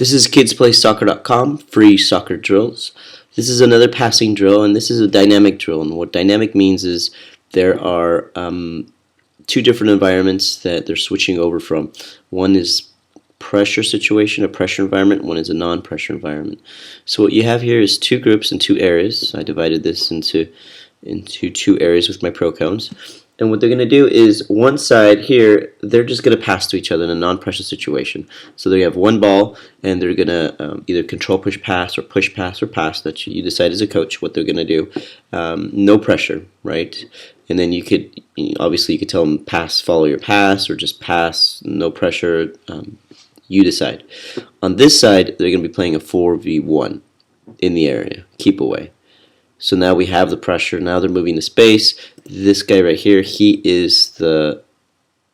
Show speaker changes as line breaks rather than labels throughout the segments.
This is kidsplaySoccer.com, free soccer drills. This is another passing drill, and this is a dynamic drill. And what dynamic means is there are two different environments that they're switching over from. One is pressure situation, a pressure environment. One is a non-pressure environment. So what you have here is two groups and two areas. I divided this into two areas with my pro cones. And what they're going to do is one side here, they're just going to pass to each other in a non-pressure situation. So they have one ball, and they're going to either control push pass or push pass or pass. That you decide as a coach what they're going to do. No pressure, right? And then you could obviously you could tell them pass, follow your pass, or just pass, no pressure. You decide. On this side, they're going to be playing a 4v1 in the area, keep away. So now we have the pressure. Now they're moving the space. This guy right here, he is the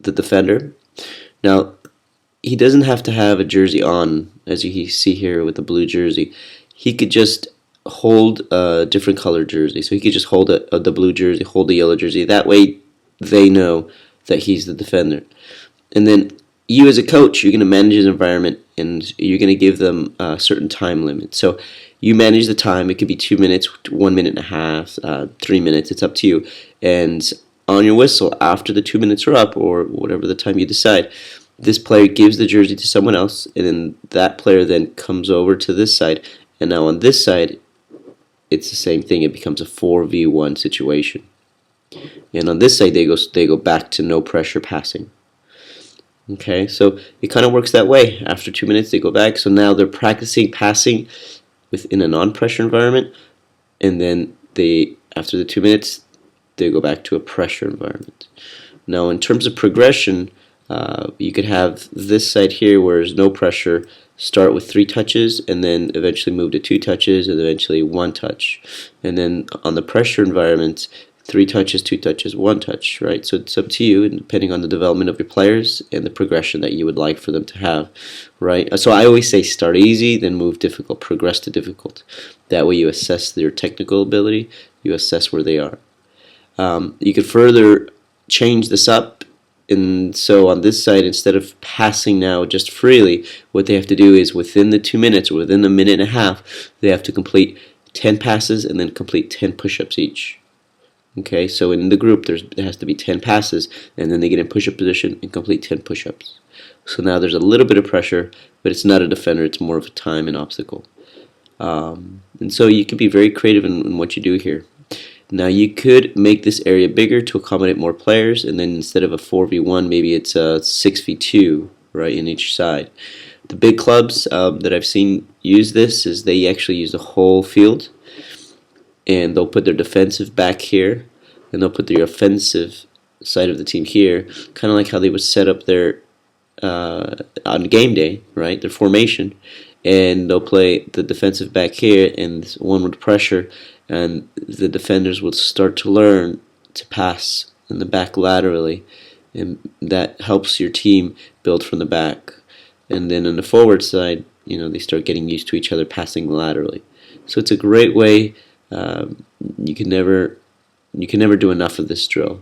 defender. Now, he doesn't have to have a jersey on, as you see here with the blue jersey. He could just hold a different color jersey. So he could just hold the blue jersey, hold the yellow jersey. That way they know that he's the defender. And then you as a coach, you're going to manage his environment, and you're going to give them a certain time limit. So you manage the time. It could be 2 minutes, 1 minute and a half, 3 minutes. It's up to you. And on your whistle, after the 2 minutes are up, or whatever the time you decide, this player gives the jersey to someone else, and then that player then comes over to this side. And now on this side, it's the same thing. It becomes a 4v1 situation. And on this side, they go back to no pressure passing. Okay, so it kind of works that way. After 2 minutes, they go back. So now they're practicing passing within a non-pressure environment, and then after the 2 minutes, they go back to a pressure environment. Now, in terms of progression, you could have this side here where there's no pressure, start with 3 touches, and then eventually move to 2 touches, and eventually 1 touch. And then on the pressure environment, 3 touches, 2 touches, 1 touch, right? So it's up to you, depending on the development of your players and the progression that you would like for them to have, right? So I always say start easy, then move difficult, progress to difficult. That way you assess their technical ability, you assess where they are. You could further change this up, and so on this side, instead of passing now just freely, what they have to do is within the 2 minutes, or within a minute and a half, they have to complete 10 passes and then complete 10 push-ups each. Okay, so in the group there has to be 10 passes, and then they get in push-up position and complete 10 push-ups. So now there's a little bit of pressure, but it's not a defender, it's more of a time and obstacle. And so you can be very creative in what you do here. Now you could make this area bigger to accommodate more players, and then instead of a 4v1, maybe it's a 6v2, right, in each side. The big clubs that I've seen use this is they actually use the whole field, and they'll put their defensive back here, and they'll put their offensive side of the team here, kind of like how they would set up their on game day, right? Their formation, and they'll play the defensive back here, and one would pressure, and the defenders would start to learn to pass in the back laterally, and that helps your team build from the back. And then on the forward side, they start getting used to each other passing laterally. So it's a great way. You can never do enough of this drill,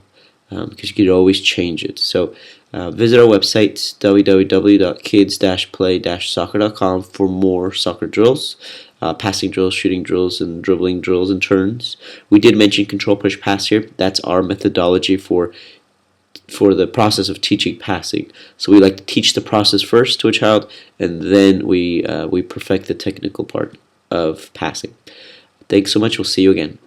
because you could always change it. So visit our website, www.kids-play-soccer.com, for more soccer drills, passing drills, shooting drills, and dribbling drills and turns. We did mention control push pass here. That's our methodology for the process of teaching passing. So we like to teach the process first to a child, and then we perfect the technical part of passing. Thanks so much. We'll see you again.